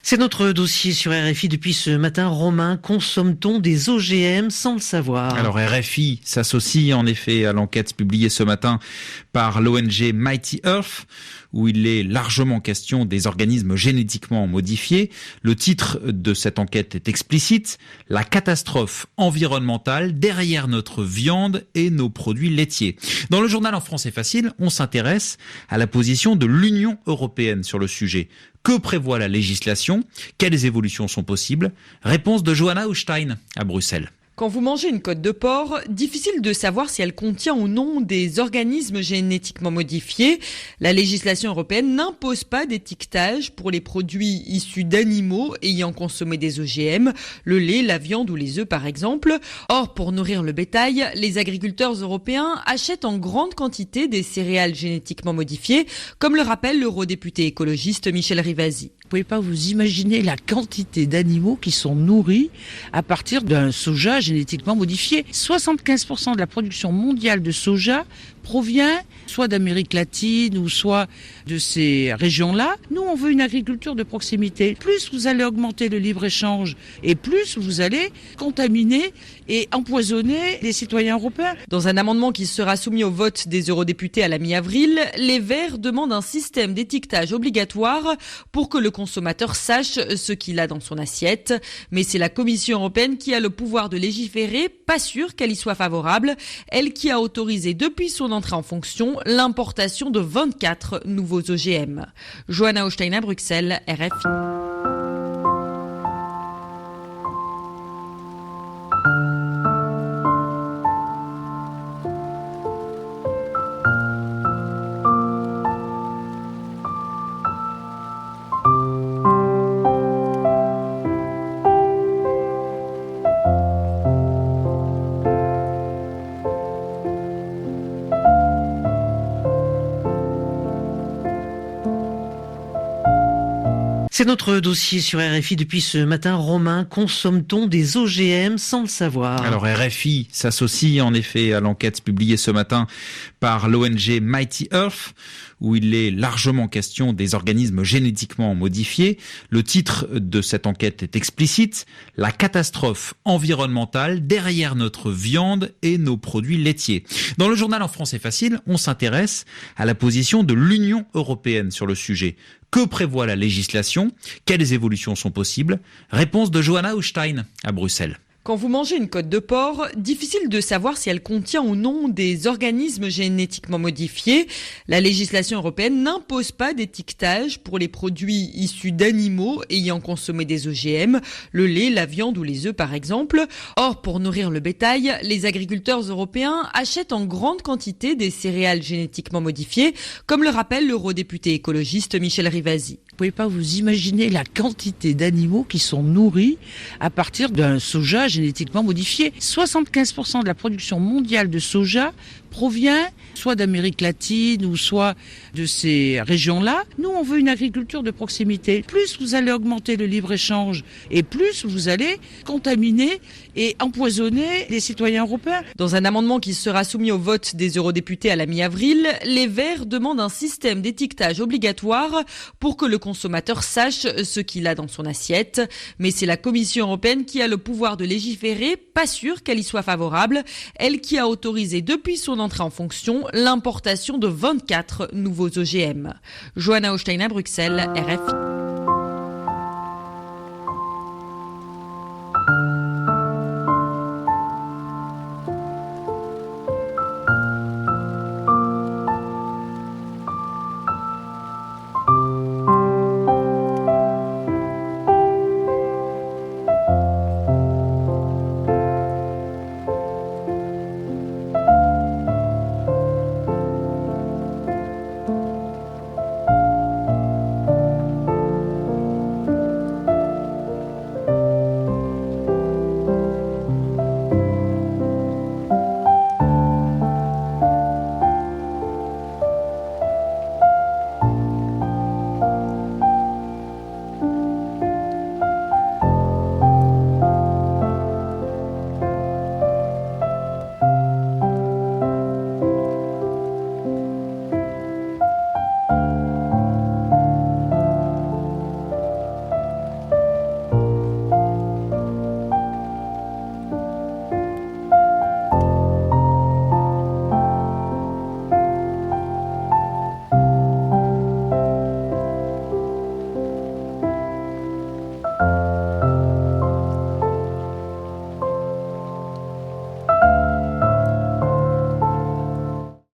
C'est notre dossier sur RFI depuis ce matin. Romain, consomme-t-on des OGM sans le savoir? Alors RFI s'associe en effet à l'enquête publiée ce matin par l'ONG Mighty Earth, où il est largement question des organismes génétiquement modifiés. Le titre de cette enquête est explicite: la catastrophe environnementale derrière notre viande et nos produits laitiers. Dans le journal En français facile, on s'intéresse à la position de l'Union européenne sur le sujet. Que prévoit la législation? Quelles évolutions sont possibles? Réponse de Johanna Haustein à Bruxelles. Quand vous mangez une côte de porc, difficile de savoir si elle contient ou non des organismes génétiquement modifiés. La législation européenne n'impose pas d'étiquetage pour les produits issus d'animaux ayant consommé des OGM, le lait, la viande ou les œufs par exemple. Or, pour nourrir le bétail, les agriculteurs européens achètent en grande quantité des céréales génétiquement modifiées, comme le rappelle l'eurodéputé écologiste Michel Rivasi. Vous ne pouvez pas vous imaginer la quantité d'animaux qui sont nourris à partir d'un soja génétiquement modifié. 75% de la production mondiale de soja provient soit d'Amérique latine ou soit de ces régions-là. Nous, on veut une agriculture de proximité. Plus vous allez augmenter le libre-échange et plus vous allez contaminer et empoisonner les citoyens européens. Dans un amendement qui sera soumis au vote des eurodéputés à la mi-avril, les Verts demandent un système d'étiquetage obligatoire pour que le consommateur sache ce qu'il a dans son assiette. Mais c'est la Commission européenne qui a le pouvoir de légiférer, pas sûr qu'elle y soit favorable. Elle qui a autorisé depuis son entrée en fonction l'importation de 24 nouveaux OGM. Johanna Haustein à Bruxelles, RFI. C'est notre dossier sur RFI depuis ce matin. Romain, consomme-t-on des OGM sans le savoir? Alors RFI s'associe en effet à l'enquête publiée ce matin par l'ONG Mighty Earth, où il est largement question des organismes génétiquement modifiés. Le titre de cette enquête est explicite: la catastrophe environnementale derrière notre viande et nos produits laitiers. Dans le journal En français facile, on s'intéresse à la position de l'Union européenne sur le sujet. Que prévoit la législation? Quelles évolutions sont possibles? Réponse de Johanna Haustein à Bruxelles. Quand vous mangez une côte de porc, difficile de savoir si elle contient ou non des organismes génétiquement modifiés. La législation européenne n'impose pas d'étiquetage pour les produits issus d'animaux ayant consommé des OGM, le lait, la viande ou les œufs par exemple. Or, pour nourrir le bétail, les agriculteurs européens achètent en grande quantité des céréales génétiquement modifiées, comme le rappelle l'eurodéputé écologiste Michel Rivasi. Vous ne pouvez pas vous imaginer la quantité d'animaux qui sont nourris à partir d'un soja génétiquement modifié. 75% de la production mondiale de soja provient soit d'Amérique latine ou soit de ces régions-là. Nous, on veut une agriculture de proximité. Plus vous allez augmenter le libre-échange et plus vous allez contaminer et empoisonner les citoyens européens. Dans un amendement qui sera soumis au vote des eurodéputés à la mi-avril, les Verts demandent un système d'étiquetage obligatoire pour que le consommateur sache ce qu'il a dans son assiette. Mais c'est la Commission européenne qui a le pouvoir de légiférer, pas sûr qu'elle y soit favorable. Elle qui a autorisé depuis son entrée en fonction l'importation de 24 nouveaux OGM. Johanna Haustein à Bruxelles, RFI.